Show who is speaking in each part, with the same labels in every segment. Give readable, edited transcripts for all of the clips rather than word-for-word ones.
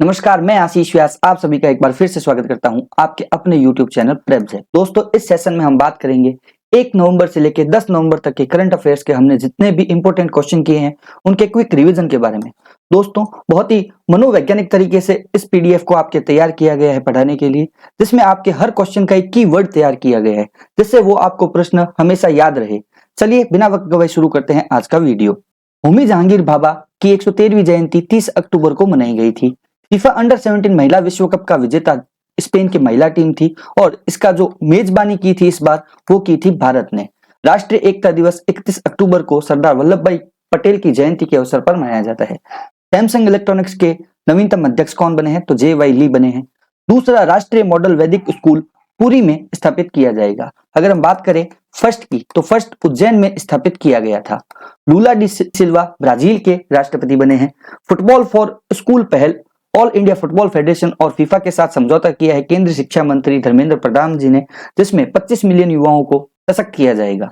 Speaker 1: नमस्कार, मैं आशीष व्यास आप सभी का एक बार फिर से स्वागत करता हूं आपके अपने YouTube चैनल प्रेब्स है। दोस्तों, इस सेशन में हम बात करेंगे 1 नवंबर से लेकर 10 नवंबर तक के करंट अफेयर्स के हमने जितने भी इंपॉर्टेंट क्वेश्चन किए हैं उनके क्विक रिवीजन के बारे में। दोस्तों, बहुत ही मनोवैज्ञानिक तरीके से इस पीडीएफ को आपके तैयार किया गया है पढ़ाने के लिए, जिसमें आपके हर क्वेश्चन का एक कीवर्ड तैयार किया गया है, जिससे वो आपको प्रश्न हमेशा याद रहे। चलिए बिना वक्त गवाए शुरू करते हैं आज का वीडियो। होमी जहांगीर भाभा की 113वीं जयंती 30 अक्टूबर को मनाई गई थी। फीफा अंडर 17 महिला विश्व कप का विजेता स्पेन की महिला टीम थी और इसका जो मेजबानी की थी इस बार वो की थी भारत ने। राष्ट्रीय एकता दिवस 31 अक्टूबर को सरदार वल्लभ भाई पटेल की जयंती के अवसर पर मनाया जाता है। सैमसंग इलेक्ट्रॉनिक्स के नवीनतम अध्यक्ष कौन बने हैं? तो जे वाई ली बने हैं। दूसरा राष्ट्रीय मॉडल वैदिक स्कूल पुरी में स्थापित किया जाएगा। अगर हम बात करें फर्स्ट की तो फर्स्ट उज्जैन में स्थापित किया गया था। लूला डी सिल्वा ब्राजील के राष्ट्रपति बने हैं। फुटबॉल फॉर स्कूल पहल ऑल इंडिया फुटबॉल फेडरेशन और फीफा के साथ समझौता किया है केंद्रीय शिक्षा मंत्री धर्मेंद्र प्रधान जी ने, जिसमें 25 मिलियन युवाओं को सशक्त किया जाएगा।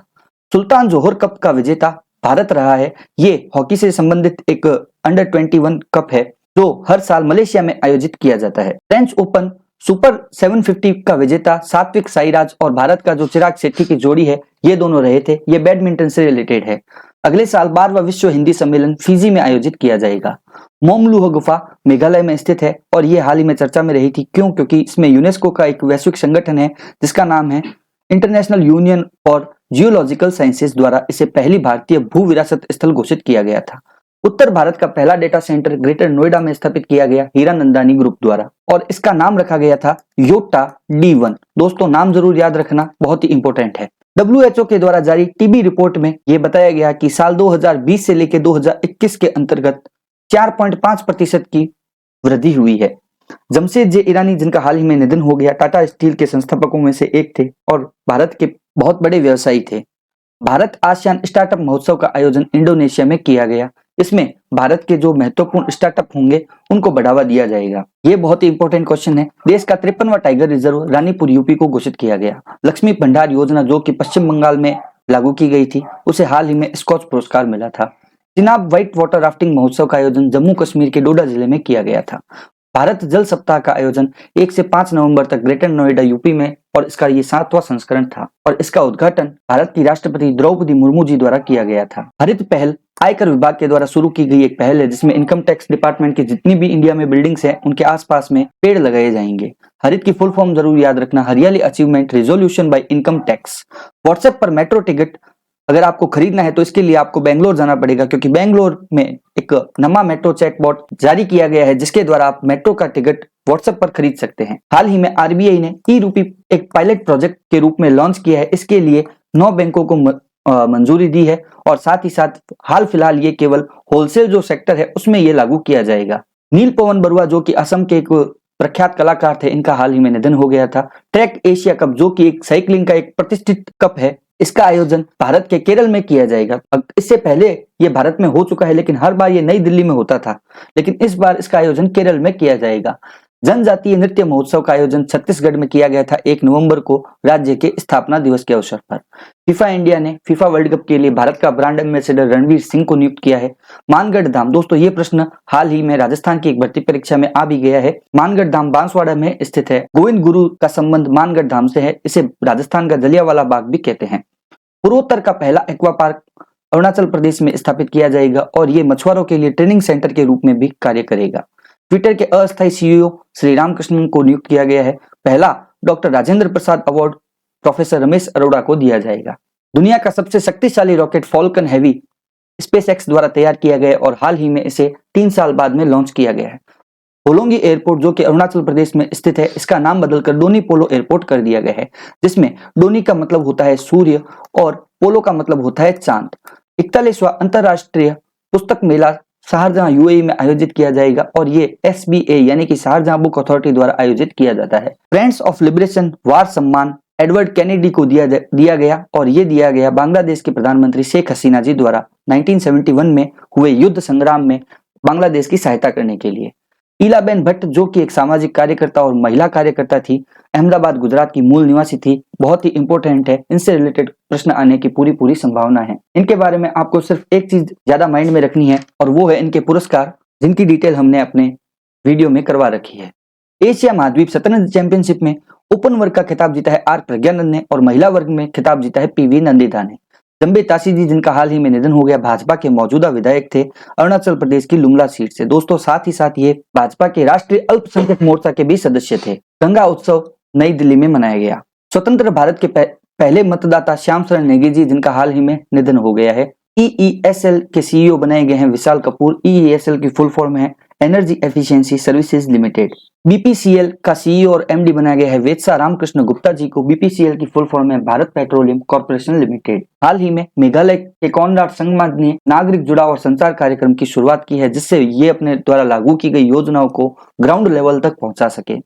Speaker 1: सुल्तान जोहर कप का विजेता भारत रहा है। ये हॉकी से संबंधित एक अंडर 21 कप है जो हर साल मलेशिया में आयोजित किया जाता है। फ्रेंच ओपन सुपर 750 का विजेता सात्विक साईराज और भारत का जो चिराग शेट्टी की जोड़ी है, ये दोनों रहे थे। ये बैडमिंटन से रिलेटेड है। अगले साल 12वां विश्व हिंदी सम्मेलन फिजी में आयोजित किया जाएगा। मोमलुह गुफा मेघालय में स्थित है और ये हाल ही में चर्चा में रही थी। क्यों? क्योंकि इसमें यूनेस्को का एक वैश्विक संगठन है जिसका नाम है international union for geological sciences द्वारा इसे पहली भारतीय भू विरासत स्थल घोषित किया गया था। उत्तर भारत का पहला डेटा सेंटर ग्रेटर नोएडा में स्थापित किया गया हीरानंदानी ग्रुप द्वारा और इसका नाम रखा गया था योटा D1। दोस्तों, नाम जरूर याद रखना, बहुत ही इंपॉर्टेंट है। WHO के द्वारा जारी टीबी रिपोर्ट में यह बताया गया कि साल 2020 से लेकर 2021 के अंतर्गत 4.5% की वृद्धि हुई है। जमशेद जे ईरानी, जिनका हाल ही में निधन हो गया, टाटा स्टील के संस्थापकों में से एक थे और भारत के बहुत बड़े व्यवसायी थे। भारत आसियान स्टार्टअप महोत्सव का आयोजन इंडोनेशिया में किया गया। इसमें भारत के जो महत्वपूर्ण स्टार्टअप होंगे उनको बढ़ावा दिया जाएगा। ये बहुत ही इंपॉर्टेंट क्वेश्चन है। देश का 53वां टाइगर रिजर्व रानीपुर यूपी को घोषित किया गया। लक्ष्मी भंडार योजना जो कि पश्चिम बंगाल में लागू की गई थी, उसे हाल ही में स्कॉच पुरस्कार मिला था। चिनाब व्हाइट वाटर राफ्टिंग महोत्सव का आयोजन जम्मू कश्मीर के डोडा जिले में किया गया था। भारत जल सप्ताह का आयोजन 1 से 5 नवंबर तक ग्रेटर नोएडा यूपी में और इसका ये 7वां संस्करण था और इसका उद्घाटन भारत की राष्ट्रपति द्रौपदी मुर्मू जी द्वारा किया गया था। हरित पहल आयकर विभाग के द्वारा शुरू की गई एक पहल है जिसमें इनकम टैक्स डिपार्टमेंट की जितनी भी इंडिया में बिल्डिंग्स हैं उनके आसपास में पेड़ लगाए जाएंगे। हरित की फुल फॉर्म जरूर याद रखना, हरियाली achievement resolution by income tax. WhatsApp पर मेट्रो टिकट अगर आपको खरीदना है तो इसके लिए आपको बेंगलोर जाना पड़ेगा, क्योंकि बेंगलोर में एक नवा मेट्रो चैटबॉट जारी किया गया है जिसके द्वारा आप मेट्रो का टिकट व्हाट्सएप पर खरीद सकते हैं। हाल ही में आरबीआई ने ई-रूपी एक पायलट प्रोजेक्ट के रूप में लॉन्च किया है। इसके लिए 9 बैंकों को मंजूरी दी है और साथ ही साथ हाल फिलहाल ये केवल होलसेल जो सेक्टर है उसमें ये लागू किया जाएगा। नील पवन बरुआ जो कि असम के एक प्रख्यात कलाकार थे, इनका हाल ही में निधन हो गया था। ट्रैक एशिया कप जो कि एक साइकिलिंग का एक प्रतिष्ठित कप है, इसका आयोजन भारत के केरल में किया जाएगा। इससे पहले ये भारत में हो चुका है लेकिन हर बार ये नई दिल्ली में होता था, लेकिन इस बार इसका आयोजन केरल में किया जाएगा। जनजातीय नृत्य महोत्सव का आयोजन छत्तीसगढ़ में किया गया था 1 नवंबर को राज्य के स्थापना दिवस के अवसर पर। फीफा इंडिया ने फीफा वर्ल्ड कप के लिए भारत का ब्रांड एम्बेसडर रणवीर सिंह को नियुक्त किया है। मानगढ़ धाम, दोस्तों ये प्रश्न हाल ही में राजस्थान की एक भर्ती परीक्षा में आ भी गया है। मानगढ़ धाम बांसवाड़ा में स्थित है। गोविंद गुरु का संबंध मानगढ़ धाम से है। इसे राजस्थान का जलियांवाला बाग भी कहते हैं। पूर्वोत्तर का पहला एक्वा पार्क अरुणाचल प्रदेश में स्थापित किया जाएगा और ये मछुआरों के लिए ट्रेनिंग सेंटर के रूप में भी कार्य करेगा। ट्विटर के अस्थायी सीईओ श्री रामकृष्णन को नियुक्त किया गया है। पहला doctor Rajendra Prasad award professor Ramesh Arora को दिया जाएगा। दुनिया का सबसे शक्तिशाली रॉकेट फॉल्कन हैवी स्पेसएक्स द्वारा तैयार किया गया और हाल ही में इसे 3 साल बाद में लॉन्च किया गया है। होलोंगी एयरपोर्ट जो कि अरुणाचल प्रदेश में स्थित है, इसका नाम बदलकर डोनी पोलो एयरपोर्ट कर दिया गया है, जिसमें डोनी का मतलब होता है सूर्य और पोलो का मतलब होता है चांद। 41वां अंतरराष्ट्रीय पुस्तक मेला शारजाह यूएई में आयोजित किया जाएगा और ये SBA यानी कि शारजाह बुक अथॉरिटी द्वारा आयोजित किया जाता है। फ्रेंड्स ऑफ लिबरेशन वार सम्मान एडवर्ड कैनेडी को दिया गया और ये दिया गया बांग्लादेश के प्रधानमंत्री शेख हसीना जी द्वारा 1971 में हुए युद्ध संग्राम में बांग्लादेश की सहायता करने के लिए। ईलाबेन भट्ट जो कि एक सामाजिक कार्यकर्ता और महिला कार्यकर्ता थी, अहमदाबाद गुजरात की मूल निवासी थी, बहुत ही इंपॉर्टेंट है। इनसे रिलेटेड प्रश्न आने की पूरी संभावना है। इनके बारे में आपको सिर्फ एक चीज ज्यादा माइंड में रखनी है और वो है इनके पुरस्कार, जिनकी डिटेल हमने अपने वीडियो में करवा रखी है। एशिया महाद्वीप शतरंज चैंपियनशिप में ओपन वर्ग का खिताब जीता है आर प्रज्ञानंद ने और महिला वर्ग में खिताब जीता है पीवी नंदिता ने। जम्बे ताशीजी जिनका हाल ही में निधन हो गया, भाजपा के मौजूदा विधायक थे अरुणाचल प्रदेश की लुमला सीट से। दोस्तों साथ ही साथ ये भाजपा के राष्ट्रीय अल्पसंख्यक मोर्चा के भी सदस्य थे। गंगा उत्सव नई दिल्ली में मनाया गया। स्वतंत्र भारत के पहले मतदाता श्याम शरण नेगी जिनका हाल ही में निधन हो गया है। ईईएसएल के सीईओ बनाए गए हैं विशाल कपूर। ईईएसएल की फुल फॉर्म है energy efficiency services limited. BPCL का सीईओ और एमडी बनाया गया है वेत्सा रामकृष्ण गुप्ता जी को। बीपीसीएल की फुल फॉर्म है भारत पेट्रोलियम कॉर्पोरेशन लिमिटेड। हाल ही में मेघालय के कॉनराड संगमा ने नागरिक जुड़ाव और संचार कार्यक्रम की शुरुआत की है, जिससे ये अपने द्वारा लागू की गई योजनाओं को ग्राउंड लेवल तक पहुंचा सके।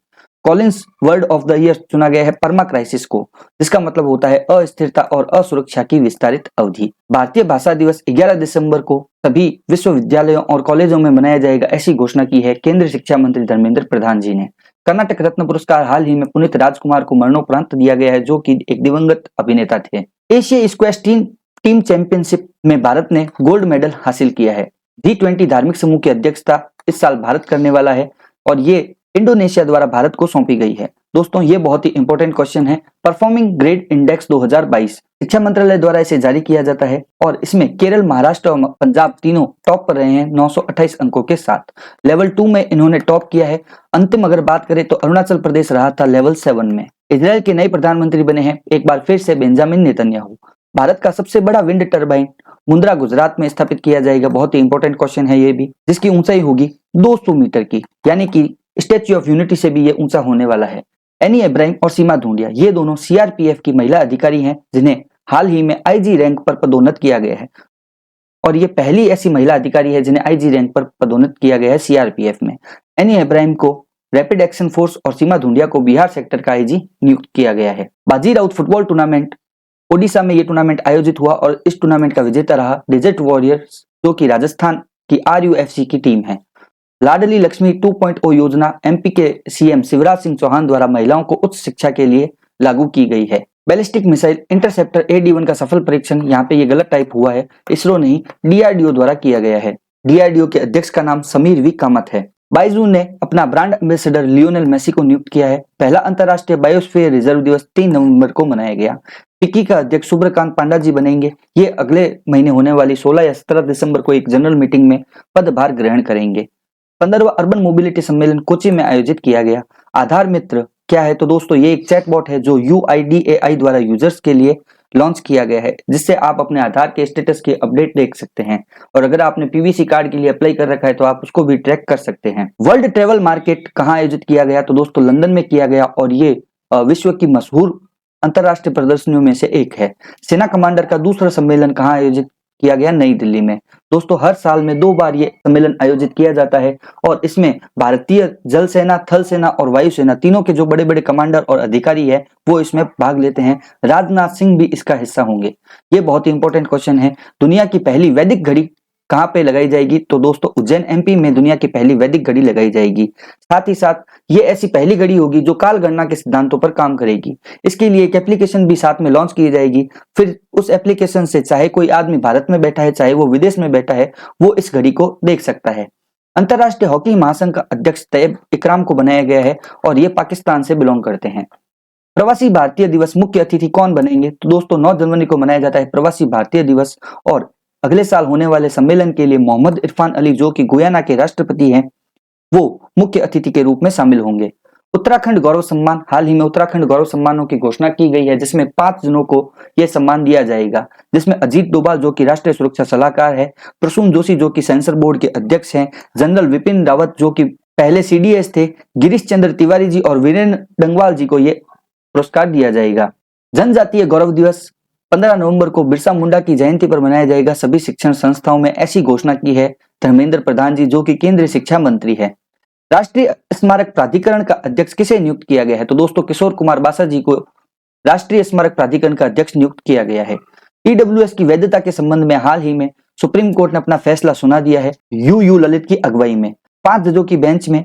Speaker 1: Collins word of the year चुना गया है परमा क्राइसिस को, जिसका मतलब होता है अस्थिरता और असुरक्षा की विस्तारित अवधि। भारतीय भाषा दिवस 11 दिसंबर को सभी विश्वविद्यालयों और कॉलेजों में मनाया जाएगा, ऐसी घोषणा की है केंद्रीय शिक्षा मंत्री धर्मेंद्र प्रधान जी ने। कर्नाटक रत्न पुरस्कार हाल ही में पुनीत राजकुमार को मरणोपरांत दिया गया है, जो कि एक दिवंगत अभिनेता थे। एशिया स्क्वैश टीम चैंपियनशिप में भारत ने गोल्ड मेडल हासिल किया है। G20 धार्मिक समूह की अध्यक्षता इस साल भारत करने वाला है और ये इंडोनेशिया द्वारा भारत को सौंपी गई है। दोस्तों ये बहुत ही इंपॉर्टेंट क्वेश्चन है। परफॉर्मिंग ग्रेड इंडेक्स 2022 शिक्षा मंत्रालय द्वारा इसे जारी किया जाता है और इसमें केरल, महाराष्ट्र और पंजाब तीनों टॉप पर रहे हैं 928 अंकों के साथ। लेवल 2 में इन्होंने टॉप किया है। अंतिम अगर बात करें तो अरुणाचल प्रदेश रहा था लेवल 7 में। इजराइल के नए प्रधानमंत्री बने हैं एक बार फिर से बेंजामिन नेतन्याहू। भारत का सबसे बड़ा विंड टर्बाइन मुंद्रा गुजरात में स्थापित किया जाएगा। बहुत ही इंपॉर्टेंट क्वेश्चन है ये भी, जिसकी ऊंचाई होगी 200 मीटर की, यानी कि स्टैच्यू ऑफ यूनिटी से भी ये ऊंचा होने वाला है। एनी इब्राहिम और सीमा ढूंढिया ये दोनों सीआरपीएफ की महिला अधिकारी हैं, जिन्हें हाल ही में आईजी रैंक पर पदोन्नत किया गया है और ये पहली ऐसी महिला अधिकारी है जिन्हें आईजी रैंक पर पदोन्नत किया गया है सीआरपीएफ में। एनी इब्राहिम को रैपिड एक्शन फोर्स और सीमा ढूंढिया को बिहार सेक्टर का आईजी नियुक्त किया गया है। बाजी राउत फुटबॉल टूर्नामेंट ओडिशा में ये टूर्नामेंट आयोजित हुआ और इस टूर्नामेंट का विजेता रहा डेजर्ट वॉरियर्स, जो कि राजस्थान की आरयूएफसी की टीम है। लाडली लक्ष्मी 2.0 योजना एमपी के सीएम शिवराज सिंह चौहान द्वारा महिलाओं को उच्च शिक्षा के लिए लागू की गई है। बैलिस्टिक मिसाइल इंटरसेप्टर AD-1 का सफल परीक्षण, यहाँ पे ये गलत टाइप हुआ है, इसरो नहीं डीआरडीओ द्वारा किया गया है। डीआरडीओ के अध्यक्ष का नाम समीर वी कामत है। बाइजू ने अपना ब्रांड एम्बेसडर लियोनेल मेसी को नियुक्त किया है। पहला अंतर्राष्ट्रीय बायोस्फीयर रिजर्व दिवस 3 नवंबर को मनाया गया। फिक्की का अध्यक्ष सुब्रकांत पांडा जी बनेंगे। ये अगले महीने होने वाली 16 या 17 दिसंबर को एक जनरल मीटिंग में पदभार ग्रहण करेंगे। 15वां अर्बन मोबिलिटी सम्मेलन कोची में आयोजित किया गया। आधार मित्र क्या है? तो दोस्तों ये एक चैटबॉट है जो UIDAI द्वारा यूजर्स के लिए लॉन्च किया गया है, जिससे आप अपने आधार के स्टेटस के अपडेट देख सकते हैं और अगर आपने पीवीसी कार्ड के लिए अप्लाई कर रखा है तो आप उसको भी ट्रैक कर सकते हैं। वर्ल्ड ट्रेवल मार्केट कहाँ आयोजित किया गया? तो दोस्तों लंदन में किया गया और ये विश्व की मशहूर अंतरराष्ट्रीय प्रदर्शनियों में से एक है। सेना कमांडर का दूसरा सम्मेलन कहाँ आयोजित किया गया? नई दिल्ली में। दोस्तों हर साल में 2 बार ये सम्मेलन आयोजित किया जाता है और इसमें भारतीय जल सेना, थल सेना और वायुसेना तीनों के जो बड़े बड़े कमांडर और अधिकारी है वो इसमें भाग लेते हैं। राजनाथ सिंह भी इसका हिस्सा होंगे। ये बहुत ही इंपॉर्टेंट क्वेश्चन है। दुनिया की पहली वैदिक घड़ी कहाँ पे लगाई जाएगी? तो दोस्तों उज्जैन एमपी में दुनिया की पहली वैदिक घड़ी लगाई जाएगी। साथ ही साथ ये ऐसी पहली घड़ी होगी जो काल गणना के सिद्धांतों पर काम करेगी। इसके लिए एक एप्लीकेशन भी साथ में लॉन्च की जाएगी। फिर उस एप्लीकेशन से चाहे कोई आदमी भारत में बैठा है चाहे वो विदेश में बैठा है, वो इस घड़ी को देख सकता है। अंतरराष्ट्रीय हॉकी महासंघ का अध्यक्ष तैयब इकराम को बनाया गया है और ये पाकिस्तान से बिलोंग करते हैं। प्रवासी भारतीय दिवस मुख्य अतिथि कौन बनेंगे? तो दोस्तों 9 जनवरी को मनाया जाता है प्रवासी भारतीय दिवस और अगले साल होने वाले सम्मेलन के लिए मोहम्मद इरफान अली, जो कि गुयाना के राष्ट्रपति हैं, वो मुख्य अतिथि के रूप में शामिल होंगे। उत्तराखंड गौरव सम्मान, हाल ही में उत्तराखंड गौरव सम्मानों की घोषणा की गई है, जिसमें 5 जनों को यह सम्मान दिया जाएगा, जिसमें अजीत डोभाल जो कि राष्ट्रीय सुरक्षा सलाहकार है, प्रसून जोशी जो कि सेंसर बोर्ड के अध्यक्ष हैं, जनरल विपिन रावत जो कि पहले CDS थे, गिरीश चंद्र तिवारी जी और वीरेंद्र डंगवाल जी को यह पुरस्कार दिया जाएगा। जनजातीय गौरव दिवस 15 नवंबर को बिरसा मुंडा की जयंती पर मनाया जाएगा सभी शिक्षण संस्थाओं में, ऐसी घोषणा की है धर्मेंद्र प्रधान जी जो कि केंद्रीय शिक्षा मंत्री है। राष्ट्रीय स्मारक प्राधिकरण का अध्यक्ष किसे नियुक्त किया गया है? तो दोस्तों किशोर कुमार बासा जी को राष्ट्रीय स्मारक प्राधिकरण का अध्यक्ष नियुक्त किया गया है। EWS की वैधता के संबंध में हाल ही में सुप्रीम कोर्ट ने अपना फैसला सुना दिया है। यू ललित की अगुवाई में 5 जजों की बेंच में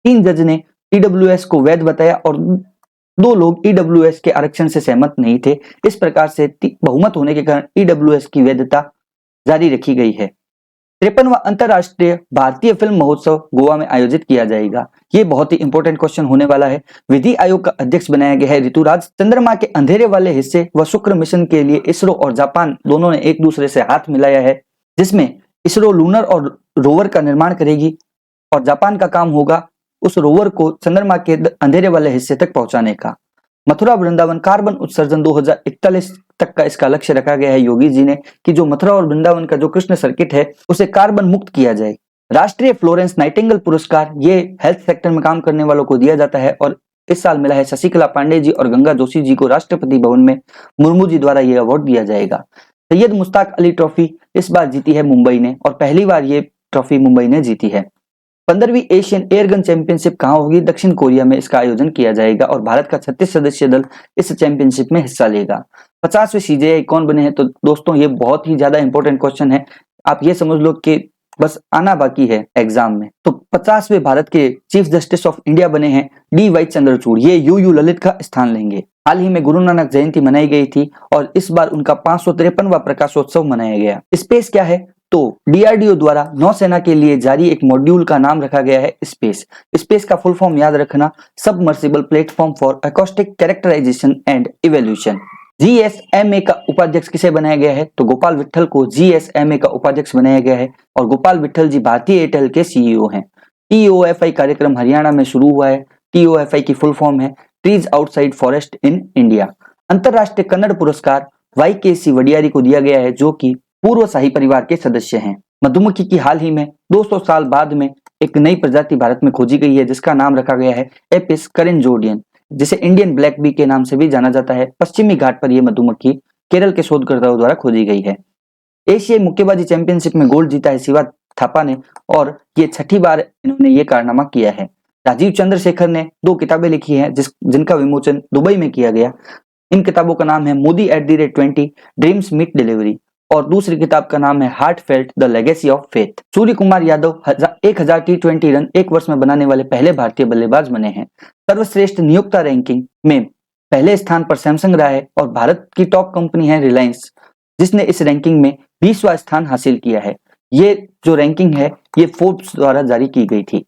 Speaker 1: 3 जज ने EWS को वैध बताया और 2 लोग EWS के आरक्षण से सहमत नहीं थे। इस प्रकार से बहुमत होने के कारण EWS की वैधता जारी रखी गई है। 53वां अंतर्राष्ट्रीय भारतीय फिल्म महोत्सव गोवा में आयोजित किया जाएगा। ये बहुत ही इंपॉर्टेंट क्वेश्चन होने वाला है। विधि आयोग का अध्यक्ष बनाया गया है ऋतुराज। चंद्रमा के अंधेरे वाले हिस्से व शुक्र मिशन के लिए इसरो और जापान दोनों ने एक दूसरे से हाथ मिलाया है, जिसमें इसरो लूनर और रोवर का निर्माण करेगी और जापान का काम होगा उस रोवर को चंद्रमा के अंधेरे वाले हिस्से तक पहुंचाने का। मथुरा वृंदावन कार्बन उत्सर्जन 2041 तक का इसका लक्ष्य रखा गया है योगी जी ने, कि जो मथुरा और वृंदावन का जो कृष्ण सर्किट है उसे कार्बन मुक्त किया जाए। राष्ट्रीय फ्लोरेंस नाइटिंगेल पुरस्कार ये हेल्थ सेक्टर में काम करने वालों को दिया जाता है और इस साल मिला है शशिकला पांडे जी और गंगा जोशी जी को। राष्ट्रपति भवन में मुर्मू जी द्वारा ये अवार्ड दिया जाएगा। सैयद मुश्ताक अली ट्रॉफी इस बार जीती है मुंबई ने और पहली बार ये ट्रॉफी मुंबई ने जीती है। 15वीं एशियन एयरगन चैंपियनशिप कहाँ होगी? दक्षिण कोरिया में इसका आयोजन किया जाएगा और भारत का 36 सदस्यीय दल इस चैंपियनशिप में हिस्सा लेगा। 50वें सीजेआई कौन बने हैं? तो दोस्तों ये बहुत ही ज्यादा इंपॉर्टेंट क्वेश्चन है, आप ये समझ लो कि बस आना बाकी है एग्जाम में। तो 50वें भारत के चीफ जस्टिस ऑफ इंडिया बने हैं DY चंद्रचूड़, ये UU ललित का स्थान लेंगे। हाल ही में गुरु नानक जयंती मनाई गई थी और इस बार उनका 553वां प्रकाशोत्सव मनाया गया। स्पेस क्या है? तो DRDO द्वारा नौसेना के लिए जारी एक मॉड्यूल का नाम रखा गया है स्पेस। स्पेस का फुल फॉर्म याद रखना, submersible platform for acoustic characterisation and evolution. GSMA का उपाध्यक्ष किसे बनाया गया है? तो गोपाल विट्ठल को GSMA का उपाध्यक्ष बनाया गया है और गोपाल विट्ठल जी भारतीय एयरटेल के CEO हैं। TOFI कार्यक्रम हरियाणा में शुरू हुआ है। TOFI की फुल फॉर्म है trees outside forest in India. अंतरराष्ट्रीय कन्नड़ पुरस्कार YKC वडियारी को दिया गया है, जो कि पूर्व शाही परिवार के सदस्य हैं। मधुमक्खी की हाल ही में 200 साल बाद में एक नई प्रजाति भारत में खोजी गई है, जिसका नाम रखा गया है एपिस करेंजोडियन, जिसे इंडियन ब्लैक बी के नाम से भी जाना जाता है। पश्चिमी घाट पर यह मधुमक्खी केरल के शोधकर्ताओं द्वारा खोजी गई है। एशियाई मुक्केबाजी चैंपियनशिप में गोल्ड जीता है शिवा थापा ने और ये 6ठी बार इन्होंने ये कारनामा किया है। राजीव चंद्रशेखर ने 2 किताबें लिखी हैं जिनका विमोचन दुबई में किया गया। इन किताबों का नाम है मोदी @20 ड्रीम्स मीट डिलीवरी और दूसरी किताब का नाम है heart felt the legacy of faith. Surya Kumar Yadav 1000 T20 run एक वर्ष में बनाने वाले पहले भारतीय बल्लेबाज बने हैं। सर्वश्रेष्ठ नियोक्ता रैंकिंग में पहले स्थान पर सैमसंग रहा है और भारत की टॉप कंपनी है रिलायंस, जिसने इस रैंकिंग में 20वां स्थान हासिल किया है। ये जो रैंकिंग है ये फोर्ब्स द्वारा जारी की गई थी।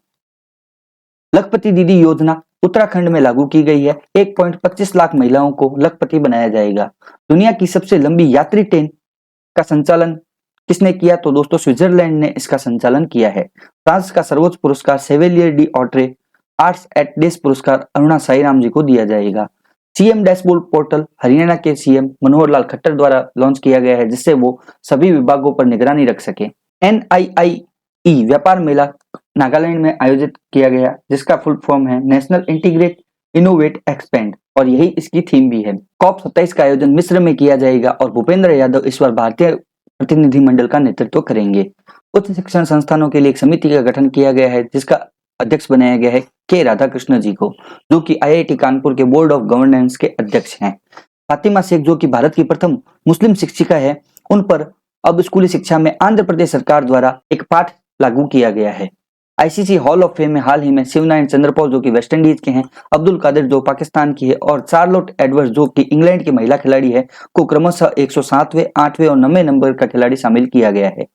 Speaker 1: लखपति दीदी योजना उत्तराखंड में लागू की गई है। 1.25 लाख महिलाओं को लखपति बनाया जाएगा। दुनिया की सबसे लंबी यात्री ट्रेन का संचालन किसने किया? तो दोस्तों स्विट्जरलैंड ने इसका संचालन किया है। फ्रांस का सर्वोच्च पुरस्कार सेवेलियर डी ऑट्रे आर्ट्स एट डेस पुरस्कार अरुणा साईराम जी को दिया जाएगा। CM डैशबोर्ड पोर्टल हरियाणा के CM मनोहर लाल खट्टर द्वारा लॉन्च किया गया है, जिससे वो सभी विभागों पर निगरानी रख सके। NIIE व्यापार मेला नागालैंड में आयोजित किया गया, जिसका फुल फॉर्म है नेशनल इंटीग्रेट इनोवेट एक्सपेंड और यही इसकी थीम भी है। COP 27 का आयोजन मिस्र में किया जाएगा और भूपेंद्र यादव इस बार भारतीय प्रतिनिधिमंडल का नेतृत्व करेंगे। उच्च शिक्षण संस्थानों के लिए एक समिति का गठन किया गया है, जिसका अध्यक्ष बनाया गया है K राधाकृष्ण जी को, जो कि IIT कानपुर के बोर्ड ऑफ गवर्नेंस के अध्यक्ष हैं। फातिमा शेख, जो कि भारत की प्रथम मुस्लिम शिक्षिका है, उन पर अब स्कूली शिक्षा में आंध्र प्रदेश सरकार द्वारा एक पाठ लागू किया गया है। ICC हॉल ऑफ फेम में हाल ही में शिवनारायण चंद्रपॉल, जो कि वेस्ट इंडीज के हैं, अब्दुल कादिर, जो पाकिस्तान की है, और चार्लोट एडवर्ड्स, जो कि इंग्लैंड की महिला खिलाड़ी है, को क्रमशः 107वें, 8वें और 9वें नंबर का खिलाड़ी शामिल किया गया है।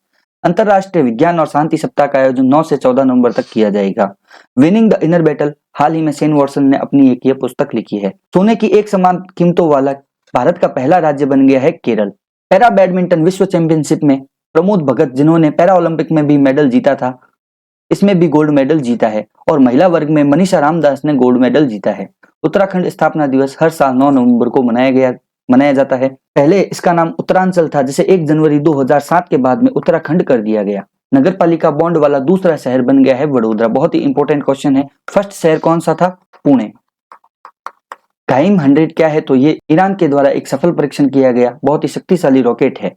Speaker 1: अंतरराष्ट्रीय विज्ञान और शांति सप्ताह का आयोजन 9 से 14 नवंबर तक किया जाएगा। विनिंग द इनर बैटल हाल ही में शेन वॉटसन ने अपनी एक ये पुस्तक लिखी है। सोने की एक समान कीमतों वाला भारत का पहला राज्य बन गया है केरल। पैरा बैडमिंटन विश्व चैंपियनशिप में प्रमोद भगत, जिन्होंने पैरा ओलंपिक में भी मेडल जीता था, इसमें भी गोल्ड मेडल जीता है और महिला वर्ग में मनीषा रामदास ने गोल्ड मेडल जीता है। उत्तराखंड स्थापना दिवस हर साल 9 नवंबर को मनाया जाता है। पहले इसका नाम उत्तरांचल था, जिसे 1 जनवरी 2007 के बाद में उत्तराखंड कर दिया गया। नगरपालिका बॉन्ड वाला दूसरा शहर बन गया है वडोदरा। बहुत ही इंपॉर्टेंट क्वेश्चन है। फर्स्ट शहर कौन सा था? पुणे। गाइम 100 क्या है? तो ये ईरान के द्वारा एक सफल परीक्षण किया गया बहुत ही शक्तिशाली रॉकेट है।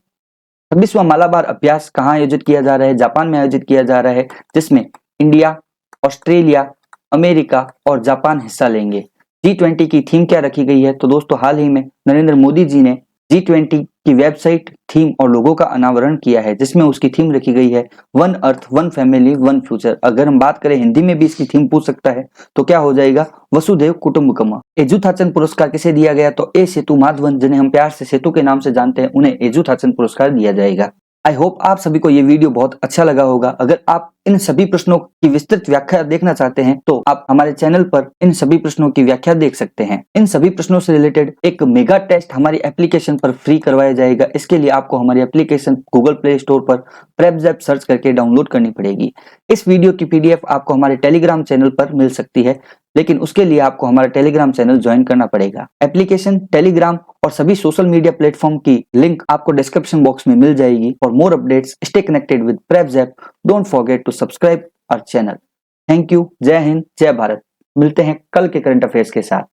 Speaker 1: 26वां मालाबार अभ्यास कहाँ आयोजित किया जा रहा है? जापान में आयोजित किया जा रहा है, जिसमें इंडिया, ऑस्ट्रेलिया, अमेरिका और जापान हिस्सा लेंगे। G20 की थीम क्या रखी गई है? तो दोस्तों हाल ही में नरेंद्र मोदी जी ने G20 की वेबसाइट, थीम और लोगो का अनावरण किया है, जिसमें उसकी थीम रखी गई है one earth, one family, one future. अगर हम बात करें हिंदी में भी इसकी थीम पूछ सकता है तो क्या हो जाएगा? वसुधैव कुटुंबकम। एजुथाचन पुरस्कार किसे दिया गया? तो ए सेतु माधवन, जिन्हें हम प्यार से सेतु के नाम से जानते हैं, उन्हें एजुथाचन पुरस्कार दिया जाएगा। आई होप आप सभी को ये वीडियो बहुत अच्छा लगा होगा। अगर आप इन सभी प्रश्नों की विस्तृत व्याख्या देखना चाहते हैं तो आप हमारे चैनल पर इन सभी प्रश्नों की व्याख्या देख सकते हैं। इन सभी प्रश्नों से रिलेटेड एक मेगा टेस्ट हमारी एप्लीकेशन पर फ्री करवाया जाएगा। इसके लिए आपको हमारी एप्लीकेशन गूगल प्ले स्टोर पर प्रेप्स सर्च करके डाउनलोड करनी पड़ेगी। इस वीडियो की पीडीएफ आपको हमारे टेलीग्राम चैनल पर मिल सकती है, लेकिन उसके लिए आपको हमारा टेलीग्राम चैनल ज्वाइन करना पड़ेगा। एप्लीकेशन, टेलीग्राम और सभी सोशल मीडिया प्लेटफॉर्म की लिंक आपको डिस्क्रिप्शन बॉक्स में मिल जाएगी। For more updates, stay connected with preps app. Don't forget to subscribe our channel. Thank you. जय हिंद, जय भारत। मिलते हैं कल के करंट अफेयर्स के साथ।